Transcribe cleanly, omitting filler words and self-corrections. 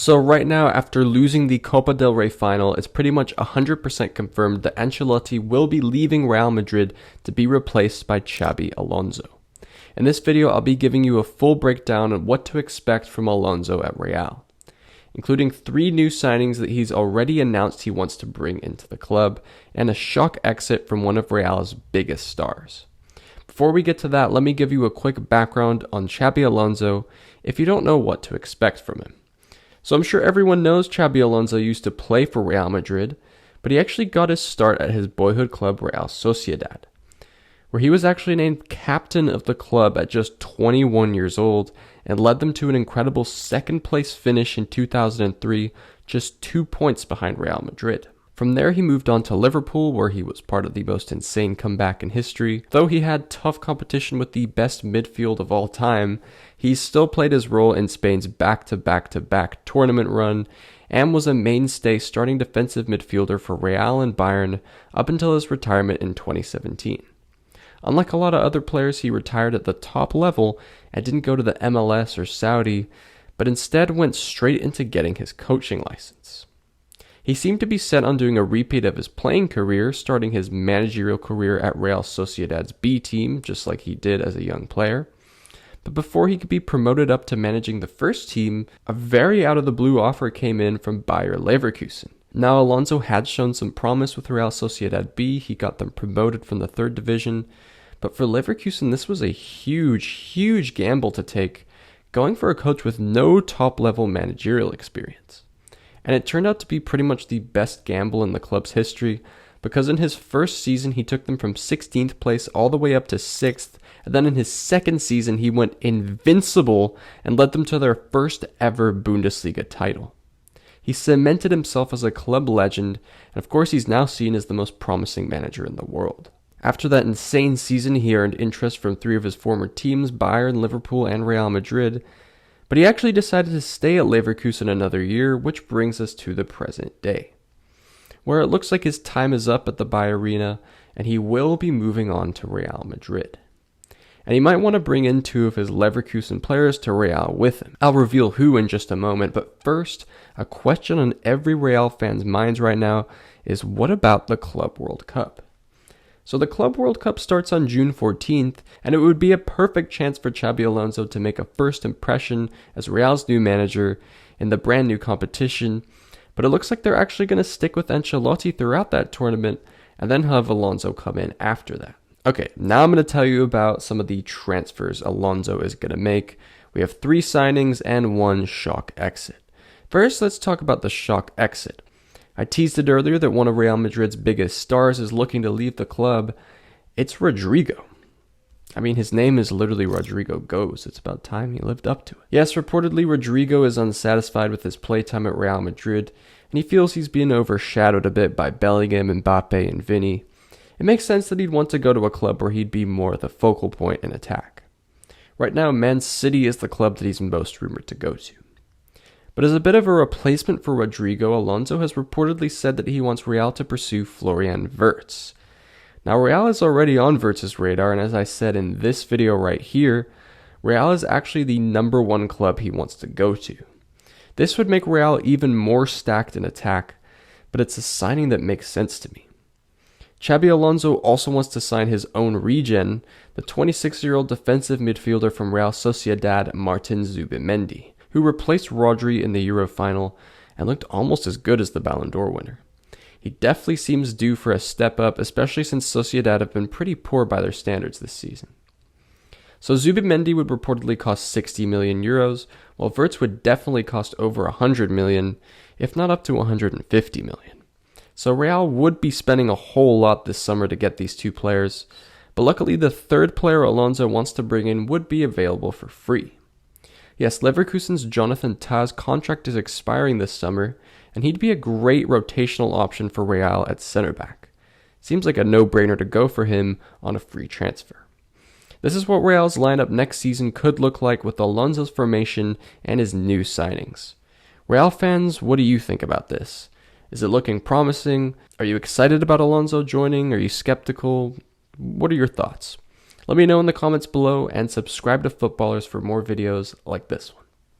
So right now, after losing the Copa del Rey final, it's pretty much 100% confirmed that Ancelotti will be leaving Real Madrid to be replaced by Xabi Alonso. In this video, I'll be giving you a full breakdown of what to expect from Alonso at Real, including 3 new signings that he's already announced he wants to bring into the club, and a shock exit from one of Real's biggest stars. Before we get to that, let me give you a quick background on Xabi Alonso if you don't know what to expect from him. So I'm sure everyone knows Xabi Alonso used to play for Real Madrid, but he actually got his start at his boyhood club Real Sociedad, where he was actually named captain of the club at just 21 years old and led them to an incredible second place finish in 2003, just 2 points behind Real Madrid. From there, he moved on to Liverpool, where he was part of the most insane comeback in history. Though he had tough competition with the best midfield of all time, he still played his role in Spain's back-to-back-to-back tournament run and was a mainstay starting defensive midfielder for Real and Bayern up until his retirement in 2017. Unlike a lot of other players, he retired at the top level and didn't go to the MLS or Saudi, but instead went straight into getting his coaching license. He seemed to be set on doing a repeat of his playing career, starting his managerial career at Real Sociedad's B team, just like he did as a young player. But before he could be promoted up to managing the first team, a very out-of-the-blue offer came in from Bayer Leverkusen. Now, Alonso had shown some promise with Real Sociedad B. He got them promoted from the 3rd division. But for Leverkusen, this was a huge gamble to take, going for a coach with no top-level managerial experience. And it turned out to be pretty much the best gamble in the club's history, because in his first season he took them from 16th place all the way up to 6th, and then in his second season he went invincible and led them to their first ever Bundesliga title. He cemented himself as a club legend, and of course he's now seen as the most promising manager in the world. After that insane season, he earned interest from 3 of his former teams, Bayern, Liverpool, and Real Madrid, but he actually decided to stay at Leverkusen another year, which brings us to the present day, where it looks like his time is up at the Bayer Arena, and he will be moving on to Real Madrid. And he might want to bring in 2 of his Leverkusen players to Real with him. I'll reveal who in just a moment, but first, a question on every Real fan's minds right now is, what about the Club World Cup? So the Club World Cup starts on June 14th, and it would be a perfect chance for Xabi Alonso to make a first impression as Real's new manager in the brand new competition, but it looks like they're actually going to stick with Ancelotti throughout that tournament and then have Alonso come in after that. Okay, now I'm going to tell you about some of the transfers Alonso is going to make. We have 3 signings and 1 shock exit. First, let's talk about the shock exit. I teased it earlier that one of Real Madrid's biggest stars is looking to leave the club. It's Rodrygo. I mean, his name is literally Rodrygo Goes. It's about time he lived up to it. Yes, reportedly Rodrygo is unsatisfied with his playtime at Real Madrid, and he feels he's being overshadowed a bit by Bellingham, Mbappe, and Vinny. It makes sense that he'd want to go to a club where he'd be more the focal point in attack. Right now, Man City is the club that he's most rumored to go to. But as a bit of a replacement for Rodrygo, Alonso has reportedly said that he wants Real to pursue Florian Wirtz. Now, Real is already on Wirtz's radar, and as I said in this video right here, Real is actually the number 1 club he wants to go to. This would make Real even more stacked in attack, but it's a signing that makes sense to me. Xabi Alonso also wants to sign his own regen, the 26-year-old defensive midfielder from Real Sociedad, Martin Zubimendi, who replaced Rodri in the Euro final and looked almost as good as the Ballon d'Or winner. He definitely seems due for a step up, especially since Sociedad have been pretty poor by their standards this season. So Zubimendi would reportedly cost 60 million euros, while Wirtz would definitely cost over 100 million, if not up to 150 million. So Real would be spending a whole lot this summer to get these 2 players, but luckily the 3rd player Alonso wants to bring in would be available for free. Yes, Leverkusen's Jonathan Tah's contract is expiring this summer, and he'd be a great rotational option for Real at center back. Seems like a no-brainer to go for him on a free transfer. This is what Real's lineup next season could look like with Alonso's formation and his new signings. Real fans, what do you think about this? Is it looking promising? Are you excited about Alonso joining? Are you skeptical? What are your thoughts? Let me know in the comments below and subscribe to Footballers for more videos like this one.